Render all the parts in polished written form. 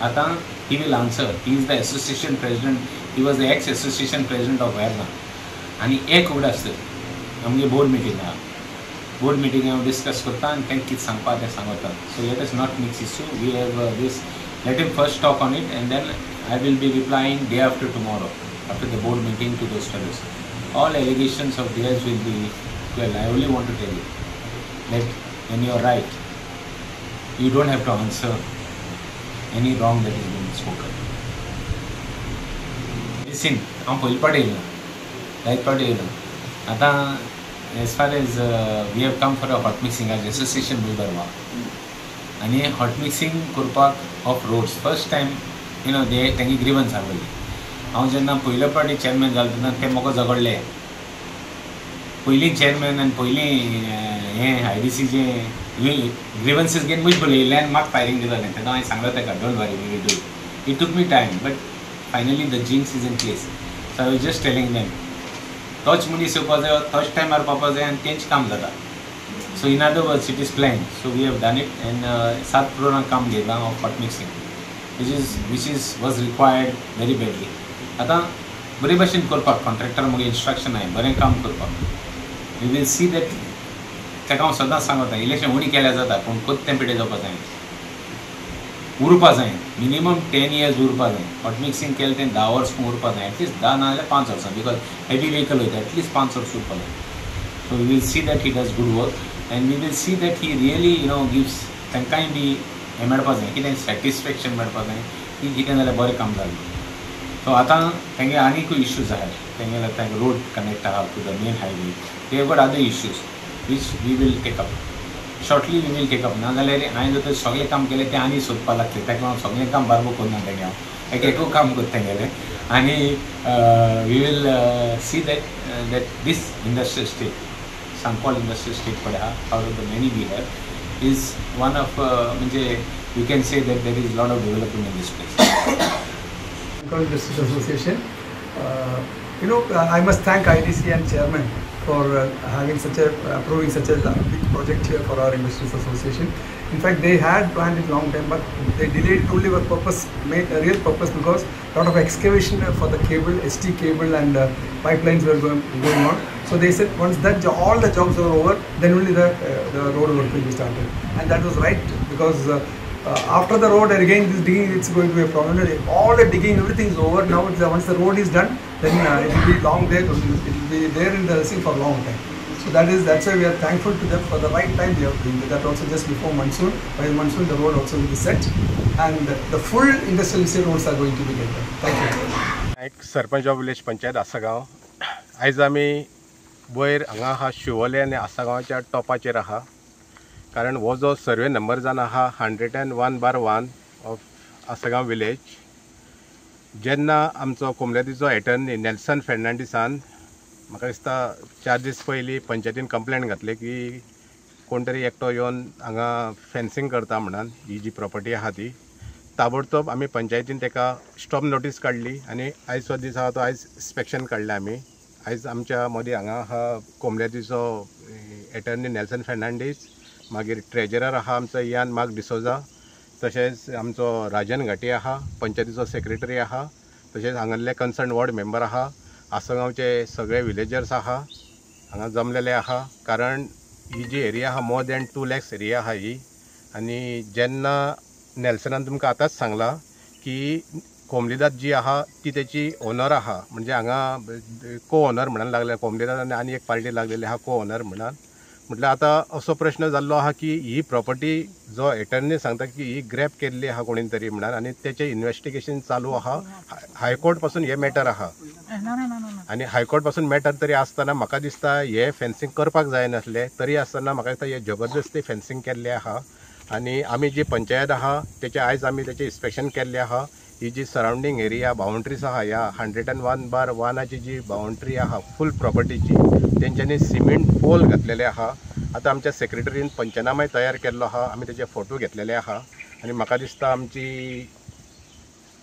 आता he will answer. He is the association president. He was the ex-association president of Verna. आणि एक उगड आसता आमगे बोर्ड मिटींग आहा. बोर्ड मिटींग हांव डिस्कस करता आनी तेंकां कितें सांगपा तें सांगता. So let us not mix issue. We have this. Let him first talk on it, and then I will be replying day after tomorrow, after the board meeting, to those fellows. All allegations of theirs will be, well, I only want to tell you that when you are right, you don't have to answer any wrong that is being spoken. Listen, I'm going to tell you. Right part येयलो. आता as far as we have come for a hot mixing as association member वा आणि hot mixing करपाक of roads first time तेंगे ग्रिवन्स हाडली. हांव जेन्ना पयले पाटी चॅरमॅन जालो तेन्ना ते म्हाका झगडले. पयलीं चॅरमॅन आनी पयलीं हें IDCचे ग्रिवन्सीस घेवन मुज बलयले आनी म्हाका फायरींग दितालें. तेन्ना हांवें सांगलो तेका don't worry we will do it. It took me time but finally the jinx is in place. So I was just telling them तोच मनीस येवपा जायो, तोच टायमार पावपा जाय आनी तेंच काम जाता. So in other words, it is planned. So we have done it, and 7 crore काम घेतला of hot mixing, which was required very badly. आता बरे भाशेन करपाक कॉन्ट्रॅक्टर मुगे इंस्ट्रक्शन आहे बरें काम करपाक. We will see that. ताका हांव सदांच सांगता इलेक्शन उणी केल्यार जाता पूण कोत्तें पिड्यार जावपा जाय, उरपा जाय. मिनिमम 10 years उरपा जाय. हॉट मिक्सिंग केलें तें 10 वर्स उरपा जाय. एटलीस्ट 10 ना जाल्यार 5 वर्सां, बिकॉज हेवी व्हेकल वयता. एटलीस्ट 5 वर्स उरपा जाय. So we will see that he does good work, and we will see that he really gives तांकांय बी हें मेळपा जाय, कितें सॅटिस्फॅक्शन मेळपा जाय की कितें जाल्यार बरें काम जालें. सो आतां तेंगे आनीकूय इश्यूज आहात. तेंगे रोड कनेक्ट आहा to the main highway. They have got other issues which we will take up shortly. We will take up. नाजाल्यार हांवें जर सगळें काम केलें तें आनी सोदपा लागतलें. ताका हांव सगळें काम बारबो करना तेंगे. हांव एक काम करता तेंगेलें. आनी we will see that this industrial state, Sankol Industrial State पड़े out of the many we have, is one of म्हणजे we can say that there is a lot of development in this place. Sankol Industrial Association. I must thank IDC and chairman for having approving such a big project here for our Industries Association. In fact, they had planned it long time, but they delayed it only for a real purpose, because a lot of excavation for the cable, ST cable and pipelines were going on. So they said once all the jobs are over, then only the road work will be started. And that was right, because after the road again this digging, it's going to be a problem. All the digging, everything is over. Now once the road is done, then it will be long there. It will be there in the scene for a long time. So that's why we are thankful to them for the right time they are doing that. Also just before monsoon. By monsoon the road also will be set, and the full industrial estate roads are going to be get done. Thank you. एक sarpanch of village panchayat Assagao. आयज आमी वयर हांगा आहा शिवोले आनी आसागांवच्या टॉपाचेर आहा. कारण हो जो सर्वे नंबर जावन आहा 101/1 ऑफ आसागांव विलेज. जेन्ना आमचो कोमलेतीचो एटर्नी नेल्सन फेर्नांडीसान म्हाका दिसता 4 दीस पयलीं पंचायतीन कंप्लेंट घातली की कोण तरी एकटो येवन हांगा फेन्सिंग करता म्हणून ही जी प्रॉपर्टी आहा ती. ताबडतोब आमी पंचायतीन ताका स्टॉप नोटीस काडली आनी आयजचो दीस आहा तो आयज इन्स्पेक्शन काडलें आमी. आयज आमच्या मदीं हांगा आहा कोमलेतीचो एटर्नी नेल्सन फेर्नांडीस, मागीर ट्रेजरर आहा आमचो इयान मार्क डिसोजा, तशेंच आमचो राजन घाटी आहा, पंचायतीचो सेक्रेटरी आहा, तशेंच हांगासले कन्सर्न वॉर्ड मेंबर आहा, आसागांवचे सगळे विलेजर्स आहा हांगा जमलेले आहा. कारण ही जी एरिया आहा मोर दॅन 2 lakhs एरिया आहा ही. आनी जेन्ना नेल्सनान तुमकां आतांच सांगला की कोमलीदाद जी आहा ती तेची ओनर आहा, म्हणजे हांगा को ओनर म्हणून लागले. कोमलीदाद आनी एक पार्टी लागलेली आहा को ओनर म्हणून. म्हटल्यार आतां असो प्रश्न जाल्लो आहा की ही प्रॉपर्टी जो एटर्नी सांगता की ही ग्रॅब केल्ली आहा कोणी तरी म्हणून, आनी तेचें इन्वेस्टिगेशन चालू आहा. हायकोर्ट पासून हे मॅटर आहा आनी हायकोर्ट पासून मॅटर तरी आसतना म्हाका दिसता हे फेन्सिंग करपाक जाय नासलें. तरी आसतना म्हाका दिसता हे जबरदस्ती फेन्सिंग केल्लें आहा. आनी आमी जी पंचायत आहा तेचे आयज आमी तेचें इन्स्पेक्शन केल्लें आहा. ही जी सरावंडींग एरिया बाउंड्रीज आहा ह्या 101/1 जी बाउंड्री आहा फूल प्रॉपर्टीची, तेंच्यांनी सिमेंट पोल घातलेले आहा. आतां आमच्या सेक्रेटरीन पंचनामाय तयार केल्लो आहा. आमी तेचे फोटो घेतलेले आहा. आनी म्हाका दिसता आमची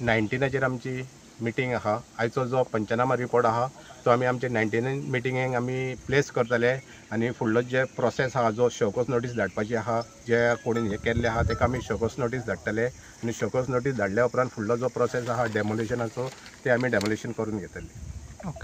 19 आमची मिटींग आहा आयचो जो पंचनामा रिपोर्ट आहा तो आमी आमचे 99 मिटिंगेक आमी प्लेस करतले आनी फुडलो जे प्रोसेस आहा जो शोकोस नोटीस धाडपाची आहा जे कोणी हे केल्ले आहा तेका आमी शोकोस नोटीस धाडटले आनी शोकोस नोटीस धाडल्या उपरांत फुडलो जो प्रोसेस आहा डेमोलिशनाचो ते आमी डेमोलिशन करून घेतले. ओके.